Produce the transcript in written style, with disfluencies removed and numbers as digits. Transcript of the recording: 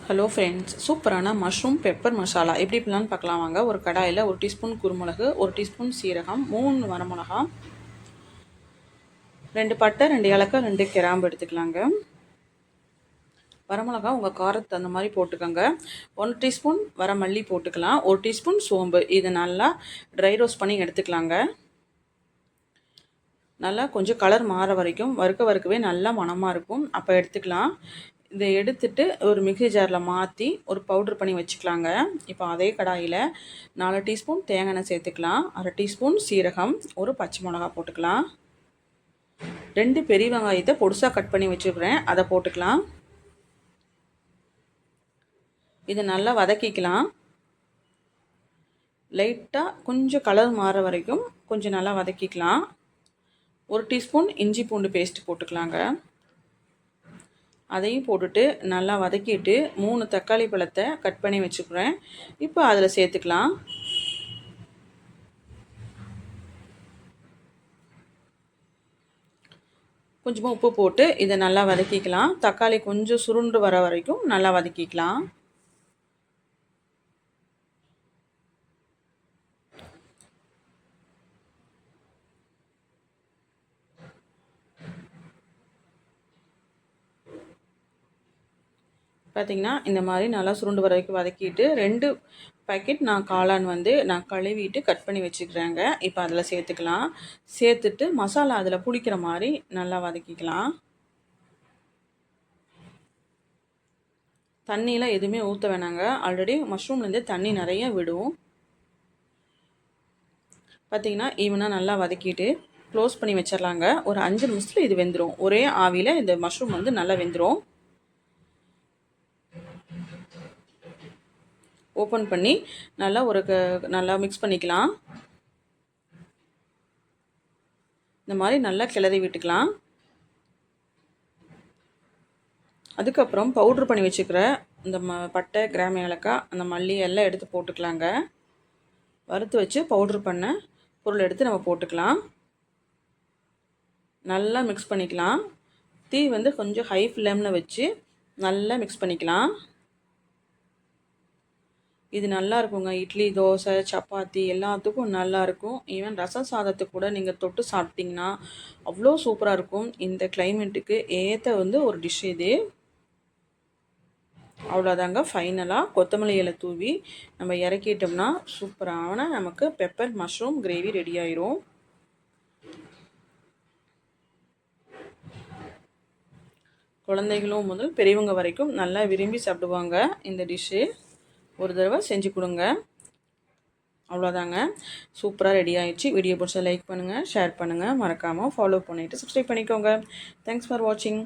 Hello friends, சூப்பரான mushroom pepper masala எப்படி பண்ணலான்னு பார்க்கலாம் வாங்க. ஒரு கடாயில் 1 டீஸ்பூன் குருமிளகு, 1 டீஸ்பூன் சீரகம், 3 வரமிளகா, 2 பட்டை, 2 ஏலக்காய், 2 கிராம்பு எடுத்துக்கலாங்க. வரமிளகா உங்கள் காரத்துக்கு தகுந்த மாதிரி போட்டுக்கோங்க. 1 டீஸ்பூன் வரமல்லி போட்டுக்கலாம். 1 டீஸ்பூன் சோம்பு. இதை நல்லா ட்ரை ரோஸ்ட் பண்ணி எடுத்துக்கலாங்க. நல்லா கொஞ்சம் கலர் மாற வரைக்கும் வறுக்கவே நல்லா மணமாக இருக்கும். அப்போ எடுத்துக்கலாம். இதை எடுத்துட்டு ஒரு மிக்ஸி ஜாரில் மாற்றி ஒரு பவுட்ரு பண்ணி வச்சுக்கலாங்க. இப்போ அதே கடாயில் 4 டீஸ்பூன் தேங்காய் எண்ணெய் சேர்த்துக்கலாம். 1/2 டீஸ்பூன் சீரகம், ஒரு பச்சை மிளகா போட்டுக்கலாம். 2 பெரிய வெங்காயத்தை பொடிசாக கட் பண்ணி வச்சுக்கிறேன், அதை போட்டுக்கலாம். இதை நல்லா வதக்கிக்கலாம். லைட்டாக கொஞ்சம் கலர் மாற வரைக்கும் கொஞ்சம் நல்லா வதக்கிக்கலாம். 1 டீஸ்பூன் இஞ்சி பூண்டு பேஸ்ட் போட்டுக்கலாங்க. அதையும் போட்டுட்டு நல்லா வதக்கிட்டு 3 தக்காளி பழத்தை கட் பண்ணி வச்சுக்கிறேன். இப்போ அதில் சேர்த்துக்கலாம். கொஞ்சமாக உப்பு போட்டு இதை நல்லா வதக்கிக்கலாம். தக்காளி கொஞ்சம் சுருண்டு வர வரைக்கும் நல்லா வதக்கிக்கலாம். பார்த்திங்கன்னா இந்த மாதிரி நல்லா சுருண்டு வர வரைக்கும் வதக்கிட்டு 2 பேக்கெட் காளான் நான் கழுவிட்டு கட் பண்ணி வச்சுக்கிறேங்க. இப்போ அதில் சேர்த்துக்கலாம். சேர்த்துட்டு மசாலா அதில் புளிக்கிற மாதிரி நல்லா வதக்கிக்கலாம். தண்ணியெலாம் எதுவுமே ஊற்ற வேணாங்க. ஆல்ரெடி மஷ்ரூம்லேருந்து தண்ணி நிறைய விடும். பார்த்திங்கன்னா ஈவனாக நல்லா வதக்கிட்டு க்ளோஸ் பண்ணி வச்சிடலாங்க. ஒரு 5 நிமிஷத்தில் இது வெந்துடும். ஒரே ஆவியில் இந்த மஷ்ரூம் நல்லா வெந்துடும். ஓப்பன் பண்ணி நல்லா நல்லா மிக்ஸ் பண்ணிக்கலாம். இந்த மாதிரி நல்லா கிளறி விட்டுக்கலாம். அதுக்கப்புறம் பவுட்ரு பண்ணி வச்சுக்கிற இந்த பட்டை, கிராம்பு, ஏலக்காய், அந்த மல்லி எல்லாம் எடுத்து போட்டுக்கலாங்க. வறுத்து வச்சு பவுட்ரு பண்ண பொருள் எடுத்து நம்ம போட்டுக்கலாம். நல்லா மிக்ஸ் பண்ணிக்கலாம். தீ கொஞ்சம் ஹை ஃப்ளேமில் வச்சு நல்லா மிக்ஸ் பண்ணிக்கலாம். இது நல்லா இருக்குங்க. இட்லி, தோசை, சப்பாத்தி எல்லாத்துக்கும் நல்லாயிருக்கும். ஈவன் ரசம் சாதத்துக்கு கூட நீங்கள் தொட்டு சாப்பிட்டிங்கன்னா அவ்வளோ சூப்பராக இருக்கும். இந்த கிளைமேட்டுக்கு ஏற்ற ஒரு டிஷ் இது. அவ்வளோதாங்க. ஃபைனலாக கொத்தமல்லி இலை தூவி நம்ம இறக்கிட்டோம்னா சூப்பரான நமக்கு பெப்பர் மஷ்ரூம் கிரேவி ரெடி ஆயிரும். குழந்தைகளும் முதல் பெரியவங்க வரைக்கும் நல்லா விரும்பி சாப்பிடுவாங்க இந்த டிஷ்ஷு. ஒரு தடவை செஞ்சு கொடுங்க. அவ்வளோதாங்க, சூப்பராக ரெடி ஆயிடுச்சு. வீடியோ பிடிச்சா லைக் பண்ணுங்கள், ஷேர் பண்ணுங்கள், மறக்காமல் ஃபாலோ பண்ணிவிட்டு சப்ஸ்கிரைப் பண்ணிக்கோங்க. தேங்க்ஸ் ஃபார் வாட்சிங்.